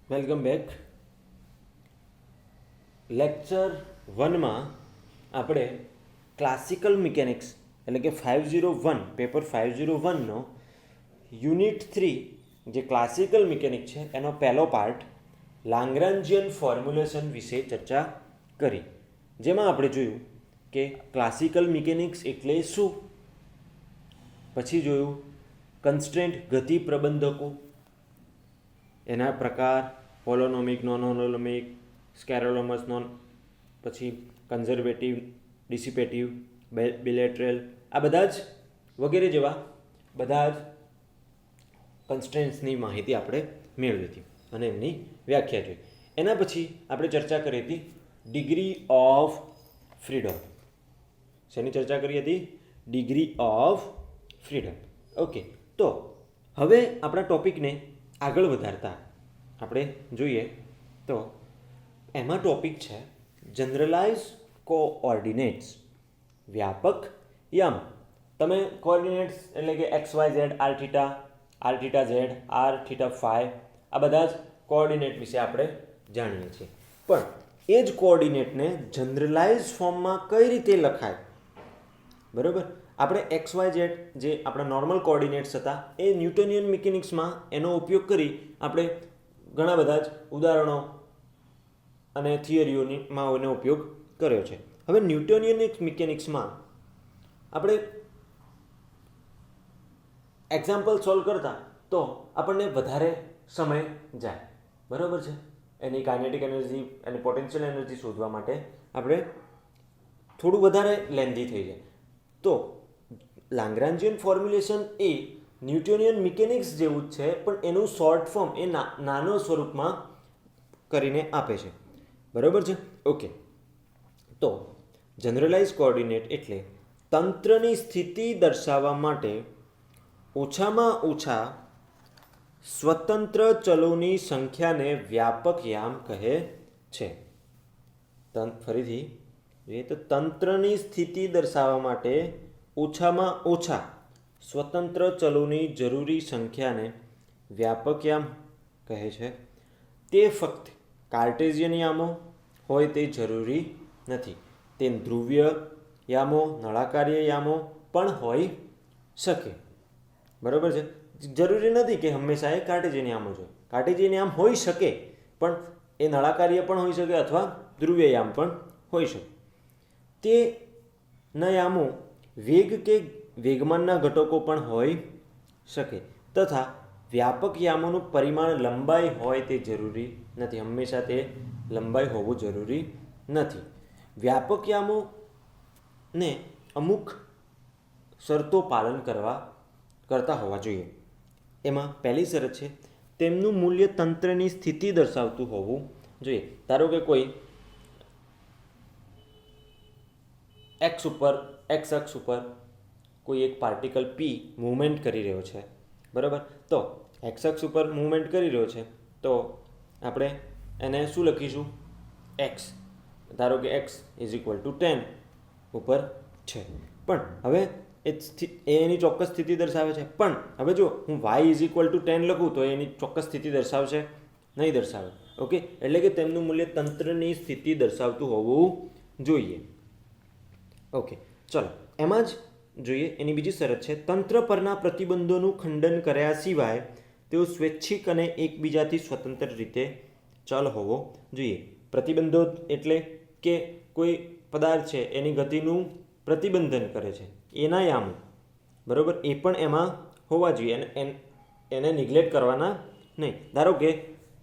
Welcome back. Lecture 1માં આપણે classical mechanics એટલે કે 501 પેપર 501નો યુનિટ 3 જે ક્લાસિકલ મિકેનિક છે એનો પહેલો પાર્ટ લાંગ્રાન્જિયન ફોર્મ્યુલેશન વિશે ચર્ચા કરી, જેમાં આપણે જોયું કે ક્લાસિકલ મિકેનિક્સ એટલે શું, પછી જોયું કન્સ્ટ્રેન્ટ ગતિ પ્રબંધકો, એના પ્રકાર પોલોનોમિક, નોન હોલોનોમિક, સ્કેરોલોમસ, નોન, પછી કન્ઝર્વેટિવ, ડિસિપેટિવ, બિલેટરલ, આ બધા જ વગેરે જેવા બધા જ કન્સ્ટ્રેન્ટ્સની માહિતી આપણે મેળવી હતી અને એમની વ્યાખ્યા જોઈ. એના પછી આપણે ચર્ચા કરી હતી ડિગ્રી ઓફ ફ્રીડમ. શેની ચર્ચા કરી હતી? Degree of freedom. ઓકે, તો હવે આપણા ટોપિકને આગળ વધારતા આપણે જોઈએ તો એમાં ટોપિક છે જનરલાઇઝ કોઓર્ડિનેટ્સ, વ્યાપક યામ. તમે કોઓર્ડિનેટ્સ એટલે કે X Y Z, R theta Z, R theta phi, આ બધા જ કોઓર્ડિનેટ વિશે આપણે જાણીએ છીએ. પણ એ જ કોઓર્ડિનેટને જનરલાઇઝ ફોર્મમાં કઈ રીતે લખાય? બરાબર, આપણે એક્સ વાય ઝેડ જે આપણા નોર્મલ કોઓર્ડિનેટ્સ હતા એ ન્યૂટનિયન મિકેનિક્સમાં એનો ઉપયોગ કરી આપણે ઘણા બધા જ ઉદાહરણો અને થિયરીઓમાં એનો ઉપયોગ કર્યો છે. હવે ન્યૂટનિયન મિકેનિક્સમાં આપણે એક્ઝામ્પલ સોલ્વ કરતા તો આપણને વધારે સમય જાય, બરાબર છે. એની કાઇનેટિક એનર્જી અને પોટેન્શિયલ એનર્જી શોધવા માટે આપણે થોડું વધારે લેન્ધી થઈ જાય. તો લાંગ્રાન્જિયન ફોર્મ્યુલેશન એ ન્યૂટનિયન મિકેનિક્સ જેવું જ છે, પણ એનું શોર્ટ ફોર્મ એ નાનો સ્વરૂપમાં કરીને આપે છે, બરાબર છે. ઓકે, તો જનરલાઇઝ કોઓર્ડિનેટ એટલે તંત્રની સ્થિતિ દર્શાવવા માટે ઓછામાં ઓછા સ્વતંત્ર ચલોની સંખ્યાને વ્યાપક યામ કહે છે. ફરીથી જોઈએ તો તંત્રની સ્થિતિ દર્શાવવા માટે ઓછામાં ઓછા સ્વતંત્ર ચલોની જરૂરી સંખ્યાને વ્યાપક યામ કહે છે. તે ફક્ત કાર્ટેશિયન યામો હોય તે જરૂરી નથી. તે ધ્રુવીય યામો, નળાકારીય યામો પણ હોઈ શકે, બરાબર છે. જરૂરી નથી કે હંમેશા એ કાર્ટેશિયન યામો જ હોય. કાર્ટેશિયન યામ હોઈ શકે, પણ એ નળાકારીય પણ હોઈ શકે અથવા ધ્રુવીય યામ પણ હોઈ શકે. તે ના યામો વેગ કે વેગમાનના ઘટકો પણ હોઈ શકે તથા વ્યાપક યામોનું પરિમાણ લંબાઈ હોય તે જરૂરી નથી. હંમેશા તે લંબાઈ હોવું જરૂરી નથી. વ્યાપક યામોને અમુક શરતો પાલન કરતા હોવા જોઈએ. એમાં પહેલી શરત છે તેમનું મૂલ્ય તંત્રની સ્થિતિ દર્શાવતું હોવું જોઈએ. ધારો કે કોઈ એક્સ અક્ષ ઉપર કોઈ એક પાર્ટિકલ પી મૂવમેન્ટ કરી રહ્યો છે, બરાબર. તો એક્સ અક્ષ ઉપર મૂવમેન્ટ કરી રહ્યો છે તો આપણે એને શું લખીશું? એક્સ. ધારો કે એક્સ ઇઝ ઇક્વલ ટુ 10 ઉપર છે, પણ હવે એની ચોક્કસ સ્થિતિ દર્શાવે છે. પણ હવે જો હું વાય ઇઝ ઇક્વલ ટુ 10 લખું તો એની ચોક્કસ સ્થિતિ દર્શાવશે? નહીં દર્શાવે. ઓકે, એટલે કે તેમનું મૂલ્ય તંત્રની સ્થિતિ દર્શાવતું હોવું જોઈએ. ઓકે, ચલો એમાં જ જોઈએ એની બીજી શરત છે તંત્ર પરના પ્રતિબંધોનું ખંડન કર્યા સિવાય તેઓ સ્વૈચ્છિક અને એકબીજાથી સ્વતંત્ર રીતે ચલ હોવો જોઈએ. પ્રતિબંધો એટલે કે કોઈ પદાર્થ છે એની ગતિનું પ્રતિબંધન કરે છે એના યામો, બરાબર, એ પણ એમાં હોવા જોઈએ અને એને નિગ્લેક્ટ કરવાના નહીં. ધારો કે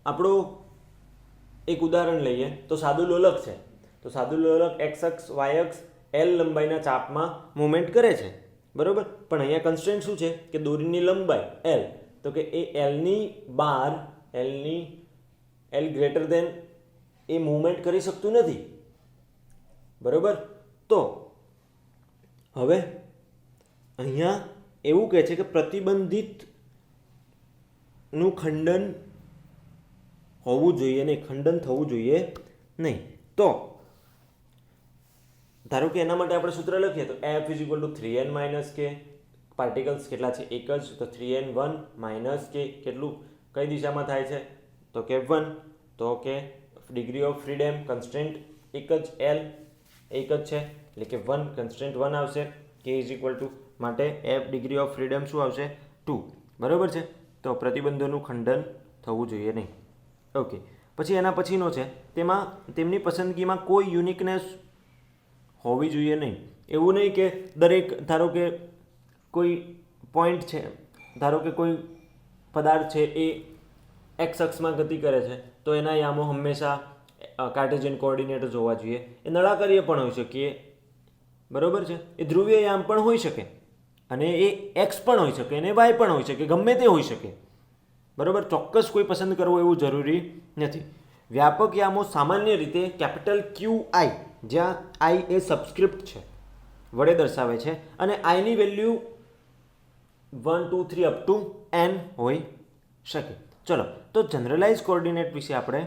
આપણો એક ઉદાહરણ લઈએ તો સાદું લોલક છે. તો સાદું લોલક એક્સ અક્ષ, વાય અક્ષ, એલ લંબાઈના ચાપમાં મૂવમેન્ટ કરે છે, બરાબર. પણ અહીંયા કન્સ્ટ્રેન્ટ શું છે કે દોરીની લંબાઈ એલ, તો કે એ એલની બહાર એલ ગ્રેટર દેન એ મૂવમેન્ટ કરી શકતું નથી, બરાબર. તો હવે અહીંયા એવું કહે છે કે પ્રતિબંધિતનું ખંડન હોવું જોઈએ નહીં, ખંડન થવું જોઈએ નહીં. તો ધારો કે એના માટે આપણે સૂત્ર લખીએ તો F is equal two 3n minus કે, પાર્ટિકલ્સ કેટલા છે? એક જ, તો 3n1 માઇનસ કે કેટલું કઈ દિશામાં થાય છે? તો કે 1, તો કે ડિગ્રી ઓફ ફ્રીડમ કન્સ્ટન્ટ એક જ L એક જ છે એટલે કે 1 કન્સ્ટન્ટ 1 આવશે. કે ઇઝ ઇક્વલ ટુ માટે F ડિગ્રી ઓફ ફ્રીડમ શું આવશે 2. બરાબર છે. તો પ્રતિબંધોનું ખંડન થવું જોઈએ નહીં. ઓકે, પછી એના પછીનો છે તેમાં તેમની પસંદગીમાં કોઈ યુનિકનેસ હોવી જોઈએ નહીં. એવું નહીં કે દરેક, ધારો કે કોઈ પોઈન્ટ છે, ધારો કે કોઈ પદાર્થ છે એ એક્સ અક્ષમાં ગતિ કરે છે તો એના યામો હંમેશા કાર્ટેશિયન કોઓર્ડિનેટ જ હોવા જોઈએ. એ નળાકારીય પણ હોઈ શકે, બરાબર છે. એ ધ્રુવીય યામ પણ હોઈ શકે અને એ એક્સ પણ હોઈ શકે અને વાય પણ હોઈ શકે, ગમે તે હોઈ શકે. બરાબર, ચોક્કસ કોઈ પસંદ કરવો એવું જરૂરી નથી. વ્યાપક યામો સામાન્ય રીતે કેપિટલ QI, જ્યાં આઈ એ સબસ્ક્રિપ્ટ છે, વડે દર્શાવે છે અને આઈની વેલ્યુ 1 2 3 અપ ટુ n હોઈ શકે. ચલો, તો જનરલાઇઝ કોઓર્ડિનેટ વિશે આપણે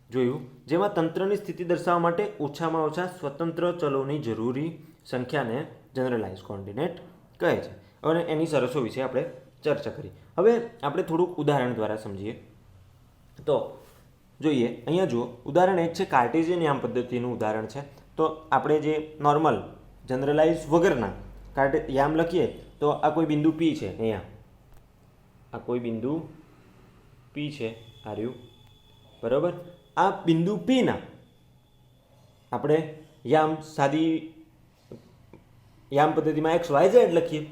જોયું, જેમાં તંત્રની સ્થિતિ દર્શાવવા માટે ઓછામાં ઓછા સ્વતંત્ર ચલોની જરૂરી સંખ્યાને જનરલાઇઝ કોઓર્ડિનેટ કહે છે. અને એની શરતો વિશે આપણે ચર્ચા કરી. હવે આપણે થોડુંક ઉદાહરણ દ્વારા સમજીએ. તો જોઈએ, અહીંયા જુઓ, ઉદાહરણ એક છે કાર્ટેશિયન યામ પદ્ધતિનું ઉદાહરણ છે. તો આપણે જે નોર્મલ જનરલાઇઝ વગરના યામ લખીએ તો આ કોઈ બિંદુ P છે, અહીંયા આ કોઈ બિંદુ P છે, આર્યું, બરાબર. આ બિંદુ P ના આપણે યામ સાદી યામ પદ્ધતિમાં XYZ લખીએ.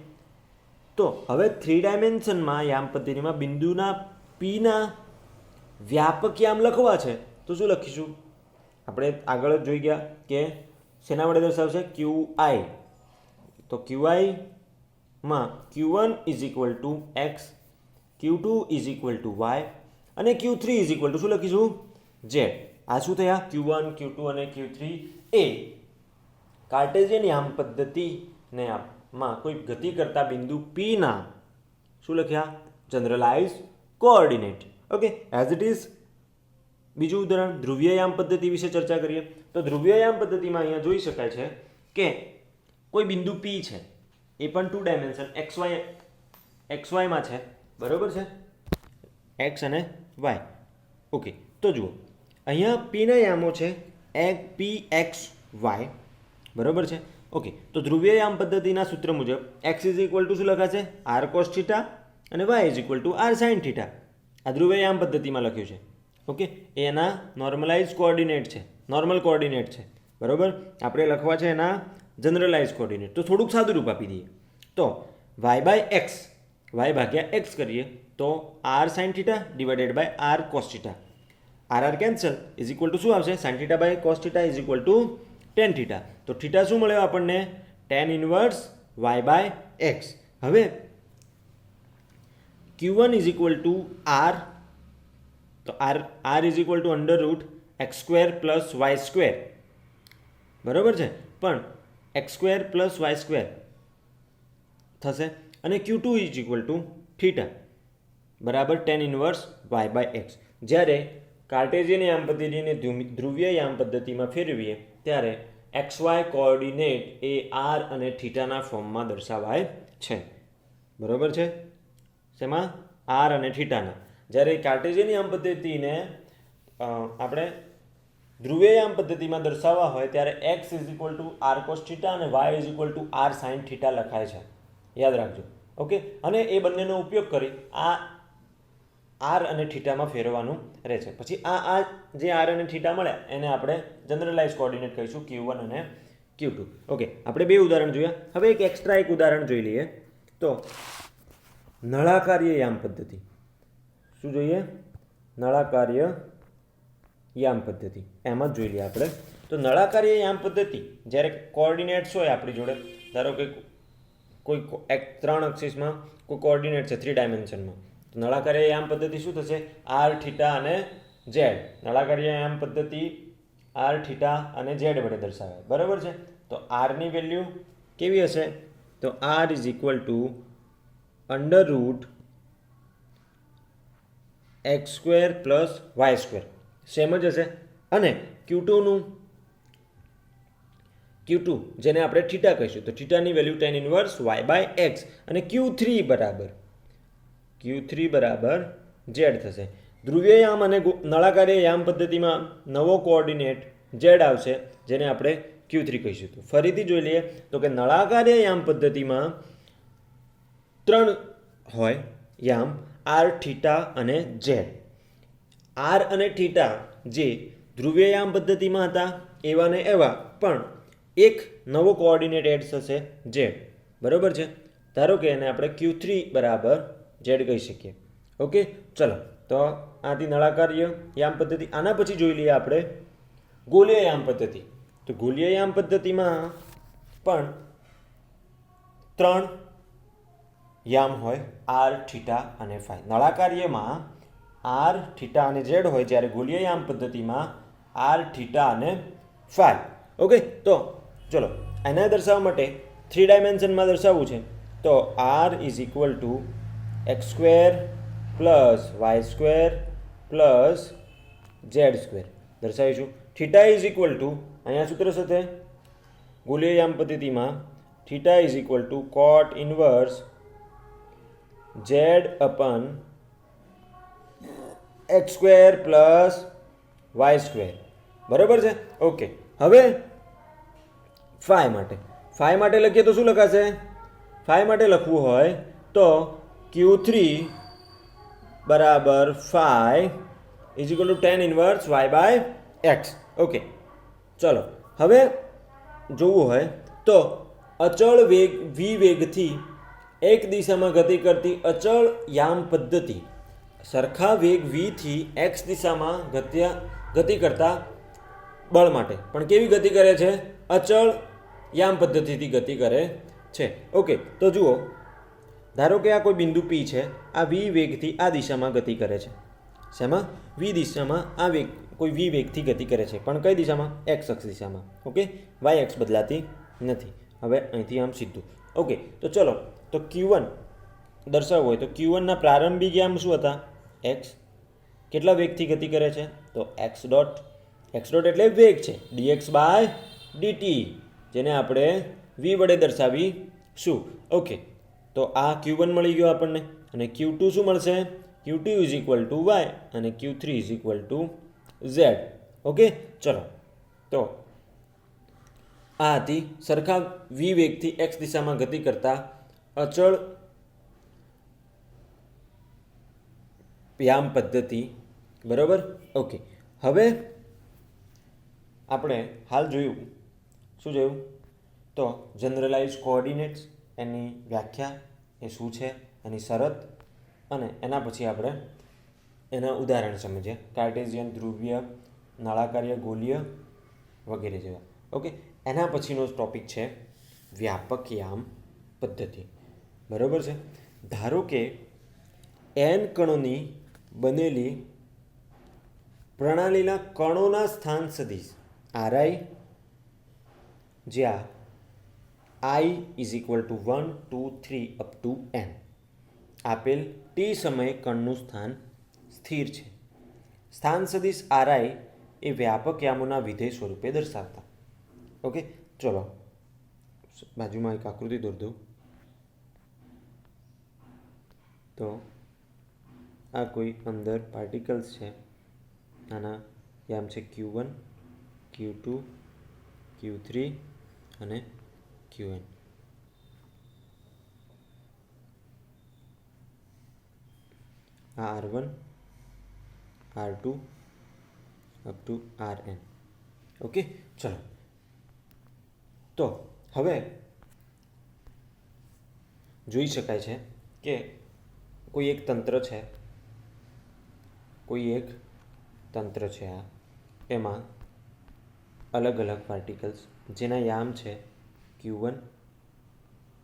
તો હવે 3 ડાયમેન્શનમાં યામ પદ્ધતિમાં બિંદુના Pના વ્યાપક યામ લખવા છે તો શું લખીશું? આપણે આગળ જ જોઈ ગયા કે શેના વડે દર્શાવશે? QI. તો QI માં Q1 is equal two X, Q2 is equal two Y અને Q3 ઇઝ ઇક્વલ ટુ શું લખીશું? Z. આ શું થયા? Q1, Q2 અને Q3 એ કાર્ટેશિયન યામ પદ્ધતિને માં કોઈ ગતિ કરતા બિંદુ P ના શું લખ્યા? Generalise coordinate. Okay, as it is. બીજું ઉદાહરણ ધ્રુવીય યામ પદ્ધતિ વિશે ચર્ચા કરીએ. તો ધ્રુવીય યામ પદ્ધતિમાં અહીંયા જોઈ શકાય છે કે કોઈ બિંદુ P છે, એ પણ 2 ડાયમેન્શન XY માં છે, બરાબર છે, X અને Y. ઓકે, તો જુઓ, અહીંયા Pના યામો છે PXY, બરાબર છે. ઓકે, તો ધ્રુવીય યામ પદ્ધતિના સૂત્ર મુજબ x ઇઝ ઇક્વલ ટુ શું લખાશે? R cos થીટા અને y is equal to R sin theta. આ ધ્રુવીય યામ પદ્ધતિમાં લખ્યું છે. ઓકે, એના નોર્મલાઇઝ કોઓર્ડિનેટ છે, નોર્મલ કોઓર્ડિનેટ છે, બરાબર. આપણે લખવા છે એના જનરલાઇઝ કોઓર્ડિનેટ. તો થોડુંક સાદું રૂપ આપી દઈએ. તો y બાય એક્સ, y ભાગ્યા એક્સ કરીએ તો R sin theta divided by R cos theta. RR cancel is equal to શું આવશે? sin theta by cos theta is equal to tan theta. તો થીટા શું મળ્યો આપણને? tan inverse y by X. હવે Q1 is equal to R, તો R is equal to under root x square plus Y square, બરાબર છે. પણ X square plus Y square થશે અને Q2 is equal to theta બરાબર tan inverse y by X. જ્યારે Cartesian યામ પદ્ધતિને ધ્રુવીય યામ પદ્ધતિમાં ફેરવીએ ત્યારે XY કોઓર્ડિનેટ એ R અને થીટાના ફોર્મમાં દર્શાવાય છે, બરાબર છે. શેમાં? R અને થીટાના. જ્યારે કાર્ટેશિયન યામ પદ્ધતિને આપણે ધ્રુવીય યામ પદ્ધતિમાં દર્શાવવા હોય ત્યારે x is equal to R cos theta અને y is equal to R sin theta લખાય છે, યાદ રાખજો. ઓકે, અને એ બંનેનો ઉપયોગ કરી આ R અને થીટામાં ફેરવવાનું રહે છે. પછી આ જે R અને થીટા મળ્યા એને આપણે જનરલાઇઝ કોઓર્ડિનેટ કહીશું, Q1 અને Q2. ઓકે, આપણે બે ઉદાહરણ જોયા. હવે એક એક્સ્ટ્રા એક ઉદાહરણ જોઈ લઈએ. તો નળાકાર્ય યામ પદ્ધતિ. શું જોઈએ? નળાકાર્ય યામ પદ્ધતિ. એમ જ જોઈ લઈએ આપણે. તો નળાકાર્ય યામ પદ્ધતિ જ્યારે કોઓર્ડિનેટ્સ હોય આપણી જોડે, ધારો કે કોઈ 3 એક્સિસમાં કોઈ કોઓર્ડિનેટ છે 3 ડાયમેન્શનમાં, તો નળાકાર્ય યામ પદ્ધતિ શું થશે? R થીટા અને Z. નળાકાર્ય યામ પદ્ધતિ R થીટા અને Z વડે દર્શાવે, બરાબર છે. તો R ની વેલ્યુ કેવી હશે? તો R is equal to under root x square plus Y square, same જ હશે. અને Q2 જેને આપણે થીટા કહીશું, તો થીટાની value tan inverse y by x અને Q3 બરાબર Z થશે. ધ્રુવીય યામ અને નળાકારીય યામ પદ્ધતિમાં નવો કોઓર્ડિનેટ ઝેડ આવશે, જેને આપણે Q3 કહીશું. તો ફરીથી જોઈ લઈએ તો કે નળાકારીય યામ પદ્ધતિમાં 3 હોય યામ, આર, થીટા અને ઝેડ. આર અને થીટા જે ધ્રુવીય યામ પદ્ધતિમાં હતા એવા ને એવા, પણ એક નવો કોઓર્ડિનેટ એડ થશે ઝેડ. બરાબર છે. ધારો કે એને આપણે Q3 બરાબર ઝેડ કહી શકીએ. ઓકે, ચલો. તો આથી નળાકારીય યામ પદ્ધતિ. આના પછી જોઈ લઈએ આપણે ગોલીય યામ પદ્ધતિ. તો ગોલીય યામ પદ્ધતિમાં પણ 3 યામ હોય, આર, થીટા અને ફાઈ. નળાકાર્યમાં આર, થીટા અને ઝેડ હોય, જ્યારે ગોલીય યામ પદ્ધતિમાં આર, થીટા અને ફાઈ. ઓકે, તો ચલો એના દર્શાવવા માટે 3 ડાયમેન્શનમાં દર્શાવવું છે. તો R is equal to X square plus Y square plus Z square દર્શાવીશું. થીટા ઇઝ ઇક્વલ ટુ, અહીંયા સૂત્ર સાથે ગોલીય યામ પદ્ધતિમાં theta is equal to cot inverse Z upon X square plus Y square. બરાબર છે. ઓકે, હવે ફાઈ માટે લખીએ તો શું લખાશે? ફાઈ માટે લખવું હોય તો Q3 બરાબર phi is equal to tan inverse Y by X. Okay, ચલો હવે જોવું હોય તો અચળ વેગ v વેગથી એક દિશામાં ગતિ કરતી અચળ યામ પદ્ધતિ સરખા વેગ v થી x દિશામાં ગતિ કરતા બળ માટે પણ કેવી ગતિ કરે છે? અચળ યામ પદ્ધતિથી ગતિ કરે છે. ઓકે, તો જુઓ, ધારો કે આ કોઈ બિંદુ P છે, આ v વેગથી આ દિશામાં ગતિ કરે છે. શેમાં? v દિશામાં આ વેગ કોઈ v વેગથી ગતિ કરે છે, પણ કઈ દિશામાં? x અક્ષ દિશામાં. ઓકે, y અક્ષ બદલાતી નથી. હવે અહીંથી આમ સીધું. ઓકે, તો ચલો, તો Q1 દર્શાવવું હોય તો Q1 ના પ્રારંભિક યામ શું હતા? x. કેટલા વેગથી ગતિ કરે છે? તો x ડોટ. x ડોટ એટલે વેગ છે, dx બાય dt, જેને આપણે v વડે દર્શાવીશું. ઓકે, તો આ Q1 મળી ગયો આપણને, અને Q2 શું મળશે? Q2 is equal two Y અને Q3 is equal to Z. Okay, ચલો, તો આ હતી સરખા v વેગથી x દિશામાં ગતિ કરતા અચળ યામ પદ્ધતિ. બરાબર. ઓકે, હવે આપણે હાલ જોયું, શું જોયું? તો જનરલાઇઝ કોઓર્ડિનેટ્સ, એની વ્યાખ્યા એ શું છે, એની શરત, અને એના પછી આપણે એના ઉદાહરણ સમજ્યા, કાર્ટેશિયન, ધ્રુવીય, નળાકાર્ય, ગોલીય વગેરે જેવા. ઓકે, એના પછીનો ટોપિક છે વ્યાપક યામ પદ્ધતિ. બરાબર છે. ધારો કે n કણોની બનેલી પ્રણાલીના કણોના સ્થાન સદિશ Ri, જ્યાં i is equal to 1, 2, 3 up to n આપેલ t સમયે કણનું સ્થાન સ્થિર છે. સ્થાન સદિશ Ri એ વ્યાપક યામોના વિધેય સ્વરૂપે દર્શાવતા. ઓકે, ચલો બાજુમાં એક આકૃતિ દોરી દઉં. તો આ કોઈ અંદર પાર્ટિકલ્સ છે, આના યામ છે Q1, Q2, Q3 અને Qn. આ R1, R2 up to Rn. Okay, ચલો, તો હવે જોઈ શકાય છે કે કોઈ એક તંત્ર છે, આ એમાં અલગ અલગ પાર્ટિકલ્સ જેના યામ છે Q1,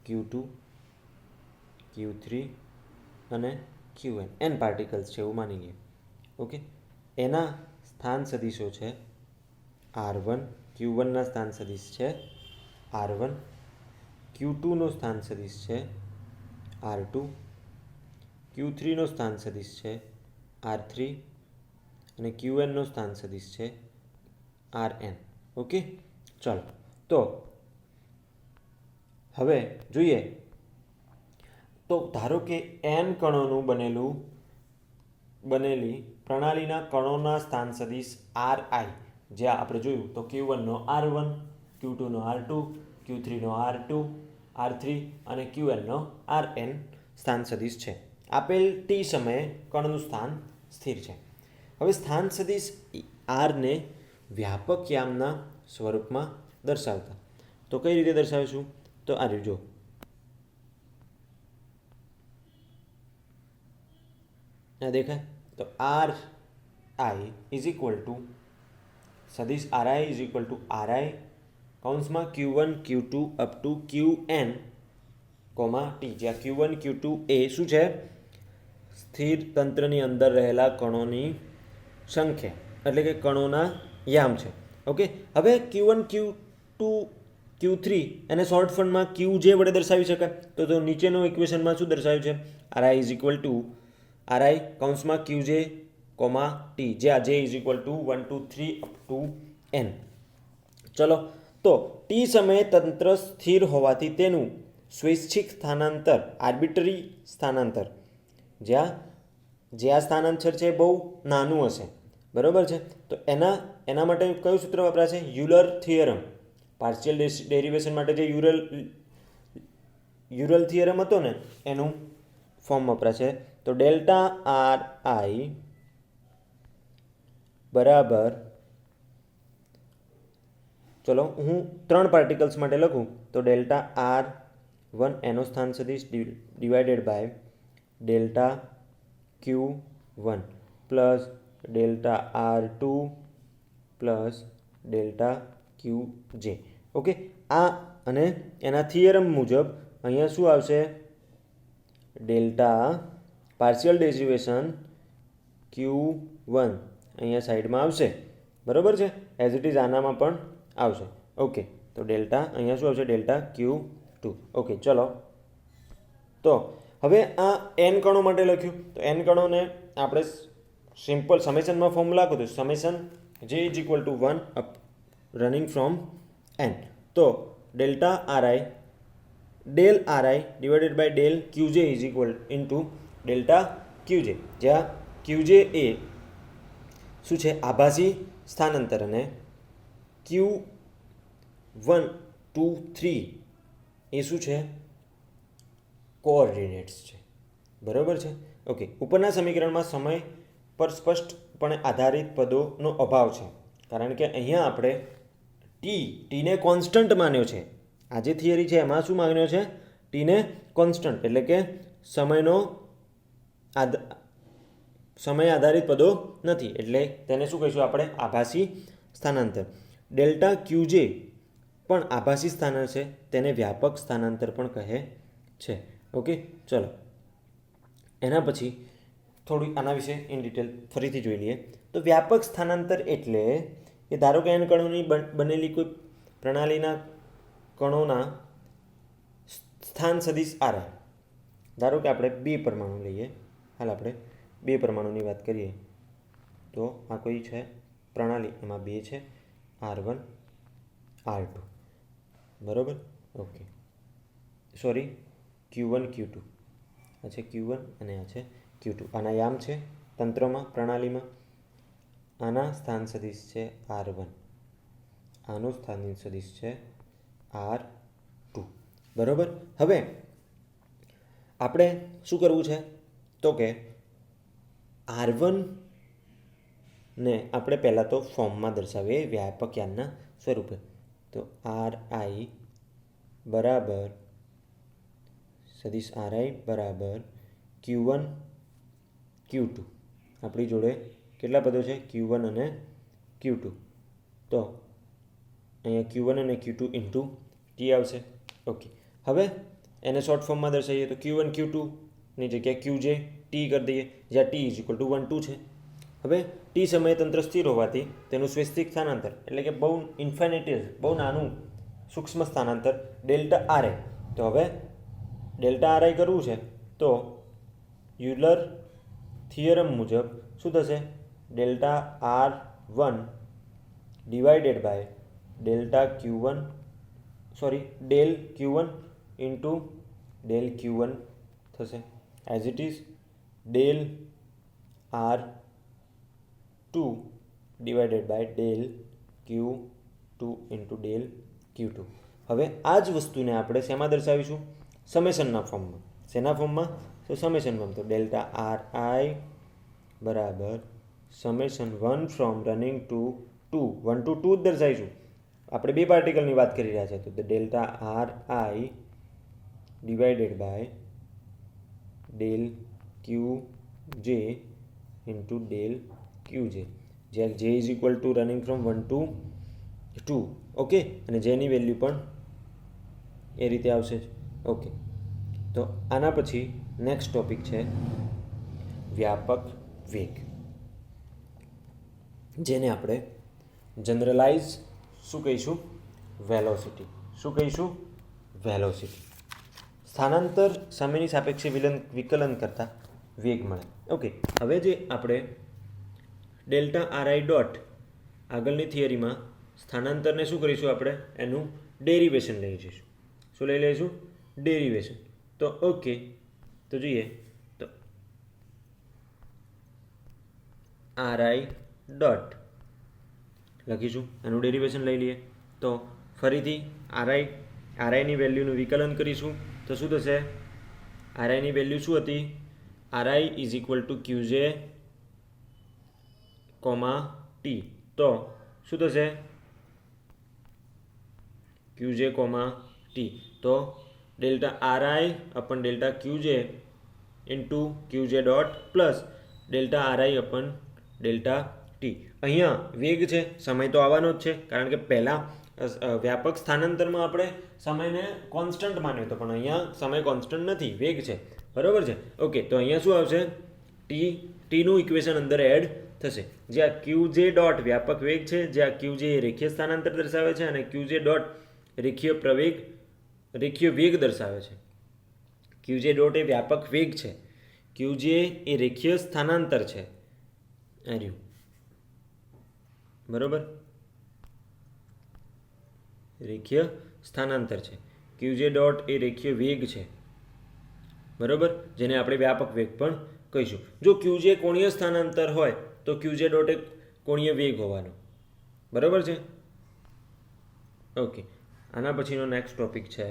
Q2, Q3 અને Qn. n પાર્ટિકલ્સ છે એવું માની લઈએ. ઓકે, એના સ્થાન સદિશો છે R1. Q1ના સ્થાન સદિશ છે R1. Q2નો સ્થાન સદિશ છે R2. Q3નો સ્થાન સદિશ છે R3 અને Qnનો સ્થાન સદિશ છે Rn. ઓકે, ચાલો, તો હવે જોઈએ. તો ધારો કે n કણોનું બનેલું બનેલી પ્રણાલીના કણોના સ્થાન સદિશ આર આઈ, જ્યાં આપણે જોયું તો Q1નો R1, Q2નો R2, Q3નો R2, R3 અને Qnનો Rn સ્થાન સદિશ છે. આપેલ ટી સમયે કણનું સ્થાન સ્થિર છે. હવે સ્થાન સદિશ આરને વ્યાપક યામના સ્વરૂપમાં દર્શાવતા તો કઈ રીતે દર્શાવીશું? તો આ જો આ દેખાય તો r I is equal to સદિશ r I is equal to r i કૌંસમાં Q1 Q2 up to Qn comma t, જ્યાં Q1 Q2 એ શું છે? સ્થિર તંત્રની અંદર રહેલા કણોની સંખ્યા, એટલે કે કણોના યામ છે. ઓકે, હવે Q1 Q2 Q3 એને શોર્ટ ફોર્મમાં Qj વડે દર્શાવી શકાય. તો નીચેનો ઇક્વેશનમાં શું દર્શાવ્યું છે? Ri is equal two Ri કૌંસમાં Qj કોમા ટી, જ્યાં J is equal to 1 2 3 up to n. ચલો, તો ટી સમયે તંત્ર સ્થિર હોવાથી તેનું સ્વૈચ્છિક સ્થાનાંતર, આર્બિટરી સ્થાનાંતર, જ્યાં સ્થાનાંતર છે બહુ નાનું હશે, બરાબર છે. તો એના માટે કયું સૂત્ર વપરાશે? Euler theorem. પાર્શિયલ ડેરિવેશન માટે જે યુરલ થિયરમ હતો ને એનું ફોર્મ વપરાશે. તો ડેલ્ટા આર આઈ બરાબર, ચલો હું 3 પાર્ટિકલ્સ માટે લખું તો ડેલ્ટા આર વન એનો સ્થાન સદિશ divided by delta Q1 plus delta R2 plus delta Qj. Okay, આ અને એના થિયરમ મુજબ અહીંયા શું આવશે? ડેલ્ટા પાર્શિયલ ડેરિવેશન Q1 અહીંયા સાઈડમાં આવશે, બરાબર છે. એઝ ઇટ ઇઝ આનામાં પણ આવશે. ઓકે, તો ડેલ્ટા અહીંયા શું આવશે? Delta Q2. ઓકે, ચલો, તો હવે આ n કણો માટે લખ્યું. તો n કણોને આપણે સિમ્પલ સમેશનમાં ફોર્મ્યુલા લખો તો summation J is equal to 1 up running from n. તો delta R I del R I divided by del Qj is equal to ડેલ્ટા Qj, જ્યાં Qj એ શું છે? આભાસી સ્થાનાંતર, અને Q1 2 3 એ શું છે? કોઓર્ડિનેટ્સ છે, બરાબર છે. ઓકે, ઉપરના સમીકરણમાં સમય પર સ્પષ્ટપણે આધારિત પદોનો અભાવ છે, કારણ કે અહીંયા આપણે ટીને કોન્સ્ટન્ટ માન્યો છે. આ જે થિયરી છે એમાં શું માન્યો છે? ટીને કોન્સ્ટન્ટ, એટલે કે સમય આધારિત પદો નથી, એટલે તેને શું કહીશું આપણે? આભાસી સ્થાનાંતર. ડેલ્ટા Qj પણ આભાસી સ્થાનાંતર છે, તેને વ્યાપક સ્થાનાંતર પણ કહે છે. ઓકે, ચલો એના પછી થોડી આના વિશે ઇન ડિટેલ ફરીથી જોઈ લઈએ. તો વ્યાપક સ્થાનાંતર એટલે કે ધારો કે n કણોની બનેલી કોઈ પ્રણાલીના કણોના સ્થાન સદિશ આર. ધારો કે આપણે 2 પરમાણુ લઈએ. હાલ આપણે 2 પરમાણુની વાત કરીએ. તો આ કોઈ છે પ્રણાલી, એમાં 2 છે, R1 R2, બરાબર. ઓકે, સોરી, Q1 Q2, આ છે Q1 અને આ છે Q2. આના યામ છે તંત્રમાં, પ્રણાલીમાં. આના સ્થાન સદિશ છે R1, આનું સ્થાન સદિશ છે R2, બરાબર. હવે આપણે શું કરવું છે? તો કે R1 ને આપણે પહેલાં તો ફોર્મમાં દર્શાવીએ વ્યાપક યામના સ્વરૂપે. તો આર આઈ બરાબર સદિશ આર આઈ બરાબર Q1 Q2. આપણી જોડે કેટલા પદો છે? Q1 અને Q2. તો અહીંયા Q1 અને Q2 ઇન્ટુ ટી આવશે. ઓકે, હવે એને શોર્ટ ફોર્મમાં દર્શાવીએ તો Q1 Q2ની જગ્યાએ Qj ટી કરી દઈએ, જ્યાં ટી ઇઝ ઇક્વલ ટુ 1 2 છે. હવે ટી સમયે તંત્ર સ્થિર હોવાથી તેનું સ્વૈચ્છિક સ્થાનાંતર, એટલે કે બહુ ઇન્ફાઇનિટી, બહુ નાનું સૂક્ષ્મ સ્થાનાંતર ડેલ્ટા આરઆઈ. તો હવે ડેલ્ટા આરઆઈ કરવું છે તો યુલર થિયરમ મુજબ શું થશે? Delta R1 divided by delta Q1, sorry, del Q1 into del Q1 થશે. As it is del R2 divided by del Q2 into del Q2. હવે આ જ વસ્તુને આપણે શેમાં દર્શાવીશું? સમેશનના ફોર્મમાં. શેના ફોર્મમાં? તો સમેશન ફોર્મ. તો ડેલ્ટા RI બરાબર summation 1 from running to 2 1 to 2 જ દર્શાવીશું. આપણે બે પાર્ટિકલની વાત કરી રહ્યા છે. તો delta RI divided by del QJ into del QJ, જ્યાં J is equal to running from 1 to 2. Okay, અને જેની વેલ્યુ પણ એ રીતે આવશે જ. ઓકે, તો આના પછી નેક્સ્ટ ટોપિક છે વ્યાપક વેગ, જેને આપણે જનરલાઇઝ શું કહીશું? વેલોસિટી. શું કહીશું? વેલોસિટી. સ્થાનાંતર સમયની સાપેક્ષે વિકલન કરતા વેગ મળે. ઓકે, હવે જે આપણે ડેલ્ટા RI ડોટ આગળની થિયરીમાં સ્થાનાંતરને શું કરીશું? આપણે એનું ડેરિવેશન લઈ જઈશું. શું લઈ લઈશું? ડેરિવેશન. તો ઓકે, તો જોઈએ તો RI ડોટ લખીશું, એનું ડેરિવેશન લઈ લઈએ. તો ફરીથી RIની વેલ્યુનું વિકલન કરીશું. તો શું થશે? RIની વેલ્યુ શું હતી? RI is equal to QJ, T. તો શું થશે? QJ, T. તો delta RI upon delta QJ into QJ dot plus delta RI upon delta T. અહીંયા વેગ છે, સમય તો આવવાનો જ છે, કારણ કે પહેલાં વ્યાપક સ્થાનાંતરમાં આપણે સમયને કોન્સ્ટન્ટ માન્યો હતો, પણ અહીંયા સમય કોન્સ્ટન્ટ નથી, વેગ છે. બરાબર છે? ઓકે, તો અહીંયા શું આવશે? ટીનું ઇક્વેશન અંદર એડ થશે. જ્યાં QJ ડોટ વ્યાપક વેગ છે, જ્યાં QJ એ રેખીય સ્થાનાંતર દર્શાવે છે, અને QJ ડોટ રેખીય વેગ દર્શાવે છે. QJ ડોટ એ વ્યાપક વેગ છે, QJ એ રેખીય સ્થાનાંતર છે. આર્યું બરોબર? રેખીય સ્થાનાંતર છે. QJ ડોટ એ રેખીય વેગ છે. બરોબર? જેને આપણે વ્યાપક વેગ પણ કહીશું. જો QJ કોણીય સ્થાનાંતર હોય તો QJ ડોટ એ કોણીય વેગ હોવાનો. બરોબર છે? ઓકે, આના પછીનો નેક્સ્ટ ટોપિક છે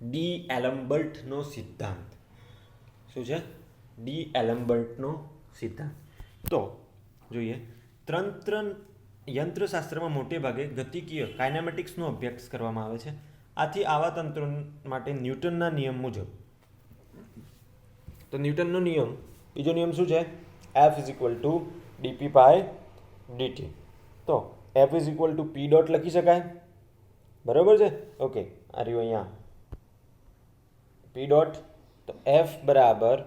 ડી એલમ્બર્ટનો સિદ્ધાંત. શું છે? ડી એલમ્બર્ટનો સિદ્ધાંત. તો જોઈએ, યંત્રશાસ્ત્રમાં મોટે ભાગે ગતિકીય કાઇનેમેટિક્સનો અભ્યાસ કરવામાં આવે છે. આથી આવા તંત્રો માટે ન્યૂટનના નિયમ મુજબ, તો ન્યૂટનનો નિયમ, બીજો નિયમ શું છે? F is equal to dp by dt. તો F is equal to p dot લખી શકાય. બરાબર છે? ઓકે, આ રહ્યું અહીંયા p ડોટ. તો F બરાબર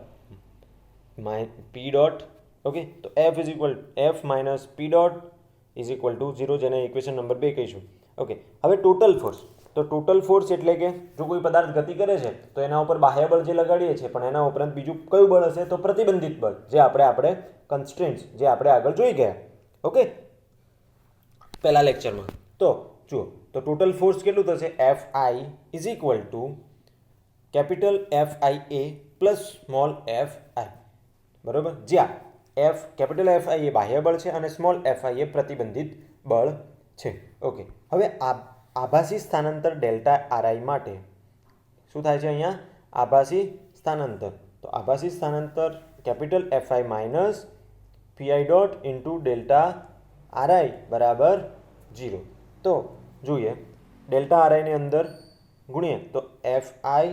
p ડોટ. ઓકે, તો F is equal F minus p dot is equal to 0, જેને ઇક્વેશન નંબર 2 કહીશું. ઓકે, હવે ટોટલ ફોર્સ. તો ટોટલ ફોર્સ એટલે કે જો કોઈ પદાર્થ ગતિ કરે છે તો એના ઉપર બાહ્ય બળ જે લગાડીએ છીએ, પણ એના ઉપરાંત બીજું કયું બળ હશે? તો પ્રતિબંધિત બળ, જે આપણે કન્સ્ટ્રેન્ટ્સ જે આપણે આગળ જોઈ ગયા. ઓકે, પહેલા લેક્ચરમાં. તો જુઓ, તો ટોટલ ફોર્સ કેટલું થશે? Fi is equal two capital FIA plus small fi. બરાબર? જ્યાં કેપિટલ FI એ બાહ્ય બળ છે અને સ્મોલ fi એ પ્રતિબંધિત બળ છે. ઓકે, હવે આભાસી સ્થાનાંતર ડેલ્ટા RI માટે શું થાય છે? અહીંયા આભાસી સ્થાનાંતર. તો આભાસી સ્થાનાંતર capital FI minus PI dot into delta RI બરાબર 0. તો જોઈએ, ડેલ્ટા RI ની અંદર ગુણીએ તો FI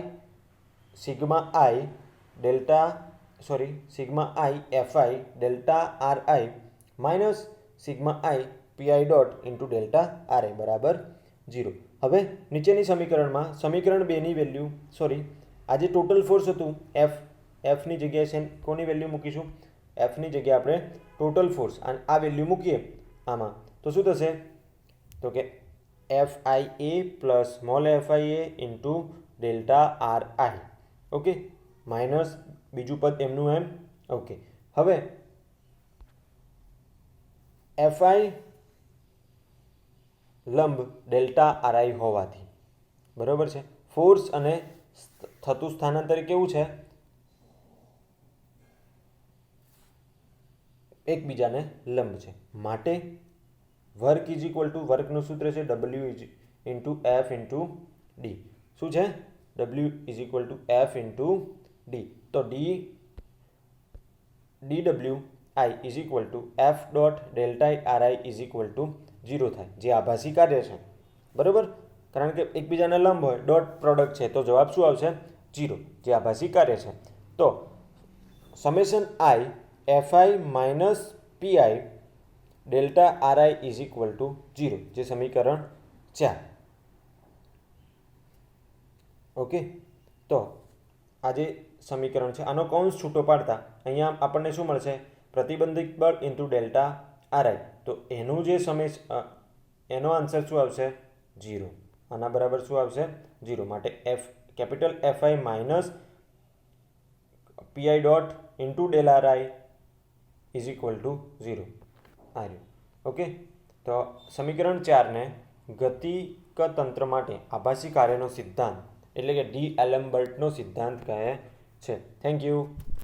sigma I FI delta RI minus sigma I PI dot into delta RI બરાબર 0. હવે નીચેની સમીકરણ 2 ની વેલ્યુ, આ જે ટોટલ ફોર્સ હતું Fની જગ્યાએ કોની વેલ્યુ મૂકીશું? Fની જગ્યાએ આપણે ટોટલ ફોર્સ આ વેલ્યુ મૂકીએ આમાં, તો શું થશે? તો કે FIA plus small FIA into delta RI. Okay, minus બીજું પદ એમનું એમ. ઓકે, હવે FI લંબ ડેલ્ટા RI હોવાથી, બરાબર છે, ફોર્સ અને થતું સ્થાનાંતર કેવું છે? એકબીજાને લંબ છે, માટે વર્ક ઇઝ ઇક્વલ ટુ વર્કનું સૂત્ર છે ડબલ્યુ is into f into d. શું છે? ડબલ્યુ is equal to f into d. તો ડબલ્યુ i is equal to f dot delta R I is equal to 0 થાય, જે આભાસી કાર્ય છે. બરાબર, કારણ કે એકબીજાના લંબ હોય, ડોટ પ્રોડક્ટ છે, તો જવાબ શું આવશે? 0, જે આભાસી કાર્ય છે. તો summation I F I minus P I delta R I is equal to 0, જે સમીકરણ 4. ઓકે, તો આ જે સમીકરણ છે આનો કૌંસ છૂટો પાડતા અહીંયા આપણને શું મળશે? પ્રતિબંધિત બળ ઇન્ટુ ડેલ્ટા આર આઈ. તો એનું જે એનો આન્સર શું આવશે? 0. આના બરાબર શું આવશે? 0. માટે capital F I minus P I dot into del R I is equal to 0 આ રહ્યું. ઓકે, તો સમીકરણ 4ને ગતિક તંત્ર માટે આભાસી કાર્યનો સિદ્ધાંત એટલે કે ડી એલેમ્બર્ટનો સિદ્ધાંત કહે છે. Thank you.